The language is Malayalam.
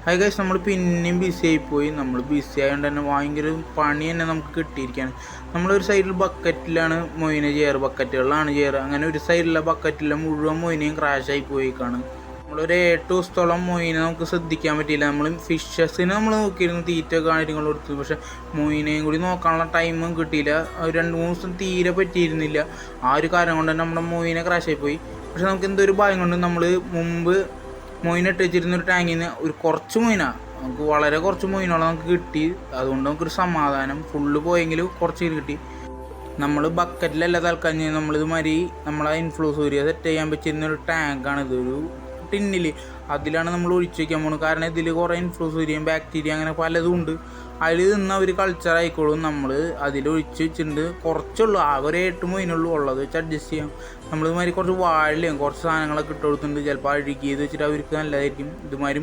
അത് കഴിച്ച് നമ്മൾ പിന്നെയും ബിസി ആയിപ്പോയി. നമ്മൾ ബിസി ആയതുകൊണ്ട് തന്നെ ഭയങ്കര പണി തന്നെ നമുക്ക് കിട്ടിയിരിക്കുകയാണ്. നമ്മളൊരു സൈഡിൽ ബക്കറ്റിലാണ് മൊയിനെ ചെയ്യാറ്, ബക്കറ്റുകളിലാണ് ചെയ്യാറ്. അങ്ങനെ ഒരു സൈഡിലെ ബക്കറ്റിലെ മുഴുവൻ മൊയിനെയും ക്രാഷായി പോയിക്കാണ്. നമ്മളൊരു 8 ദിവസത്തോളം മൊയിനെ നമുക്ക് ശ്രദ്ധിക്കാൻ പറ്റിയില്ല. നമ്മൾ ഫിഷസിന് നമ്മൾ നോക്കിയിരുന്നു, തീറ്റ കാര്യങ്ങൾ കൊടുത്തു. പക്ഷേ മൊയിനെയും കൂടി നോക്കാനുള്ള ടൈമും കിട്ടിയില്ല. 2-3 ദിവസം തീരെ പറ്റിയിരുന്നില്ല. ആ ഒരു കാരണം കൊണ്ട് തന്നെ നമ്മുടെ മൊയിനെ ക്രാഷായി പോയി. പക്ഷെ നമുക്ക് എന്തൊരു ഭയം കൊണ്ട് നമ്മൾ മുമ്പ് മൊയിനിട്ട് വെച്ചിരുന്നൊരു ടാങ്കിൽ നിന്ന് ഒരു കുറച്ച് മൊയിനാണ് നമുക്ക്, വളരെ കുറച്ച് മൊയിനോളം നമുക്ക് കിട്ടി. അതുകൊണ്ട് നമുക്കൊരു സമാധാനം. ഫുള്ള് പോയെങ്കിലും കുറച്ച് കിട്ടി. നമ്മൾ ബക്കറ്റിലല്ല തൽക്കാൻ ചെയ്യുന്നത്. നമ്മളിതുമാതിരി നമ്മളെ ഇൻഫ്ലൂസൂരിയ സെറ്റ് ചെയ്യാൻ പറ്റിയിരുന്നൊരു ടാങ്കാണ്. ഇതൊരു ടിന്നിൽ അതിലാണ് നമ്മൾ ഒഴിച്ച് വയ്ക്കാൻ പോകുന്നത്. കാരണം ഇതിൽ കുറേ ഇൻഫ്ലൂസൂരിയയും ബാക്ടീരിയ അങ്ങനെ പലതും ഉണ്ട്. അതിൽ നിന്ന് അവർ കൾച്ചർ ആയിക്കോളും. നമ്മൾ അതിലൊഴിച്ച് വെച്ചിട്ടുണ്ട്. കുറച്ചുള്ളൂ, ആകെ ഒരു 8 മൊയിനുള്ളൂ. ഉള്ളത് വെച്ച് അഡ്ജസ്റ്റ് ചെയ്യാം. നമ്മളിതുമാതിരി കുറച്ച് വാഴയും കുറച്ച് സാധനങ്ങളൊക്കെ ഇട്ട് കൊടുത്തിട്ടുണ്ട്. ചിലപ്പോൾ അഴുകിയത് വെച്ചിട്ട് അവർക്ക് നല്ലതായിരിക്കും. ഇതുമാതിരി